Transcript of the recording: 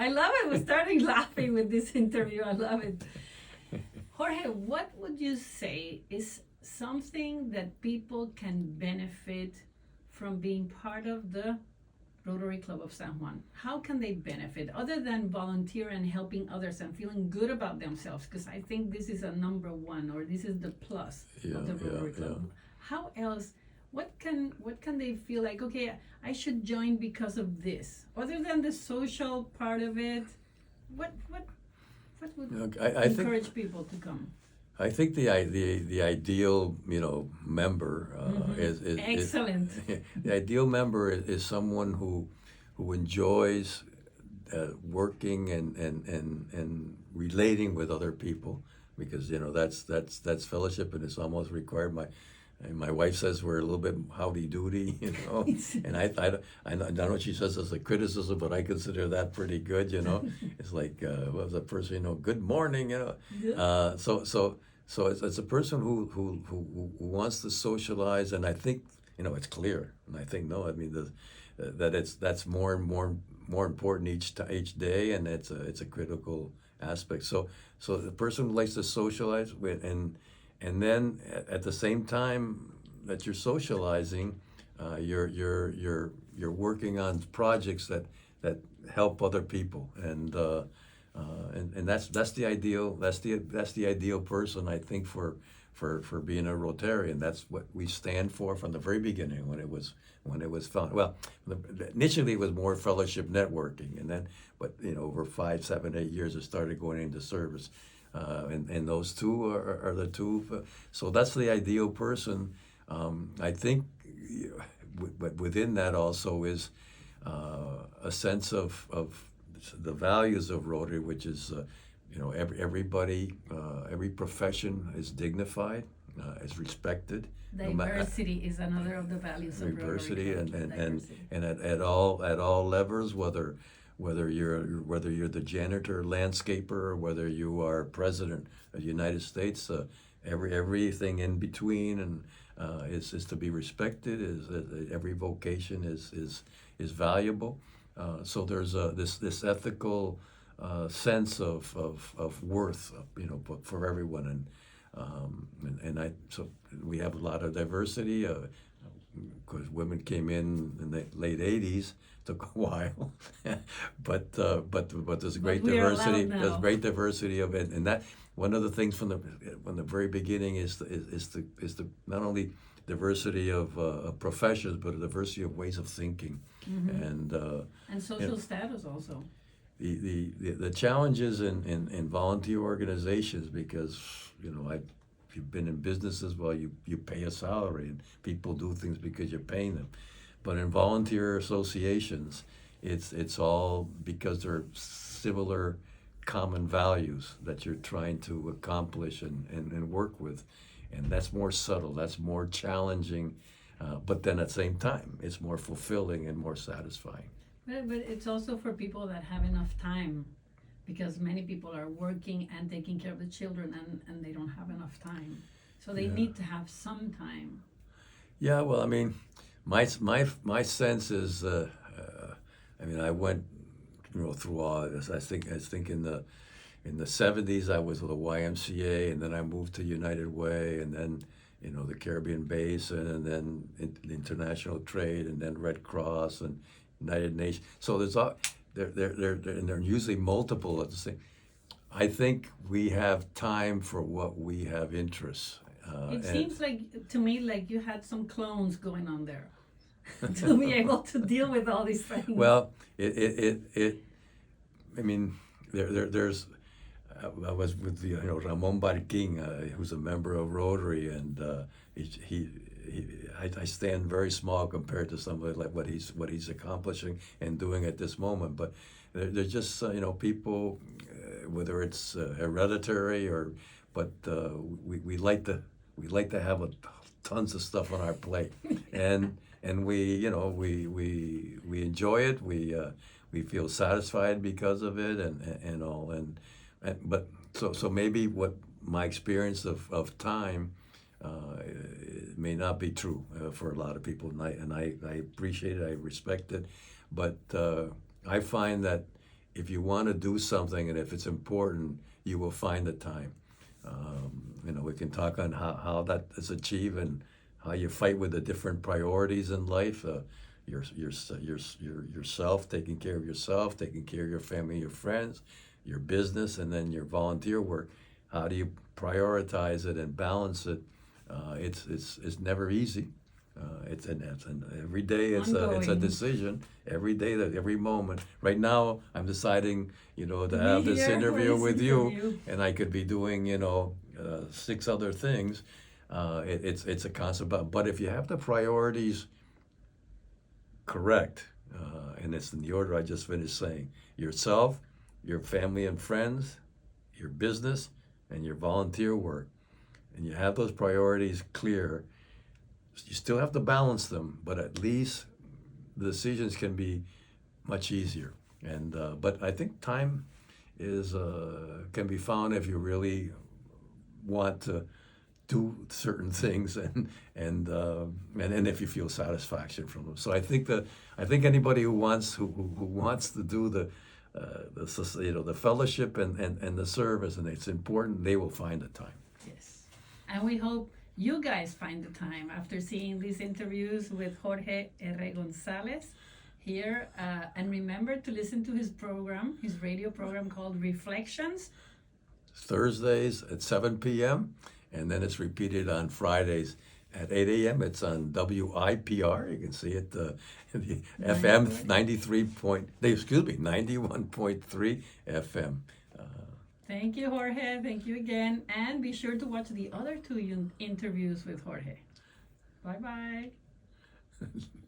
I love it. We're starting laughing with this interview. I love it. Jorge, what would you say is something that people can benefit from being part of the Rotary Club of San Juan? How can they benefit other than volunteer and helping others and feeling good about themselves? Because I think this is a number one, or this is the plus of the Rotary Club. How else? What can they feel like? Okay, I should join because of this. Other than the social part of it, what would I encourage think people to come? I think the ideal member is Excellent. the ideal member is someone who enjoys working and relating with other people, because that's fellowship, and it's almost required. My wife says we're a little bit howdy-doody. And I know what she says as a criticism, but I consider that pretty good. It's like, what was that person, good morning, Yeah. So it's a person who wants to socialize, and I think, it's clear, and I think, no, I mean, that's more and more important each day, and it's a critical aspect. So the person who likes to socialize with, and then at the same time that you're socializing, you're working on projects that help other people, and that's the ideal person, I think, for being a Rotarian. That's what we stand for from the very beginning when it was founded. Well, initially it was more fellowship networking, and then but over 5, 7, 8 years it started going into service. And those two are the two. So that's the ideal person. I think, but within that also is a sense of the values of Rotary, which is, everybody, every profession is dignified, is respected. Diversity is another of the values of Rotary. Diversity, Club. and at all levels, whether you're the janitor, landscaper, or whether you are president of the United States, everything in between, and is to be respected. Every vocation is valuable. So there's this ethical sense of worth, for everyone, so we have a lot of diversity. Because women came in the late '80s, took a while, but there's great diversity. There's great diversity of it, and that one of the things from the very beginning is the not only diversity of professions, but a diversity of ways of thinking, and social status also. The challenges in volunteer organizations, because you've been in businesses, well, you pay a salary, and people do things because you're paying them. But in volunteer associations, it's all because they're similar common values that you're trying to accomplish and work with. And that's more subtle, that's more challenging, but then at the same time, it's more fulfilling and more satisfying. But it's also for people that have enough time, because many people are working and taking care of the children, and they don't have enough time. So they need to have some time. Yeah, well, I mean, my sense is, I went, through all this. I think in the 70s I was with the YMCA, and then I moved to United Way, and then the Caribbean Basin, and then international trade, and then Red Cross and United Nations. So there's all they're usually multiple at the same. I think we have time for what we have interests. It seems to me like you had some clones going on there to be able to deal with all these things. Well, I mean, there's. I was with Ramon Barquin, who's a member of Rotary, and I stand very small compared to somebody like what he's accomplishing and doing at this moment. But they're just people, whether it's hereditary but we like to have tons of stuff on our plate, and we enjoy it. We feel satisfied because of it, and all, but so maybe what my experience of time may not be true for a lot of people, and I appreciate it, I respect it, but I find that if you want to do something and if it's important, you will find the time. We can talk on how that is achieved and how you fight with the different priorities in life. Yourself, taking care of yourself, taking care of your family, your friends, your business, and then your volunteer work. How do you prioritize it and balance it? It's never easy. Every day it's a Ongoing. decision. Every day, every moment. Right now, I'm deciding, to To have be this here for interview this with you, interview. and I could be doing, 6 other things. It's a constant. But if you have the priorities correct, and it's in the order I just finished saying: yourself, your family and friends, your business, and your volunteer work, and you have those priorities clear. You still have to balance them, but at least the decisions can be much easier. And but I think time is can be found if you really want to do certain things, and if you feel satisfaction from them. So I think anybody who wants to do the fellowship and the service, and it's important, they will find the time. Yes. And we hope you guys find the time after seeing these interviews with Jorge Gonzalez here. And remember to listen to his program, his radio program called Reflections. Thursdays at 7 p.m. and then it's repeated on Fridays at 8 a.m. It's on WIPR. You can see it, the FM 91.3 FM. Thank you, Jorge. Thank you again. And be sure to watch the other two interviews with Jorge. Bye-bye.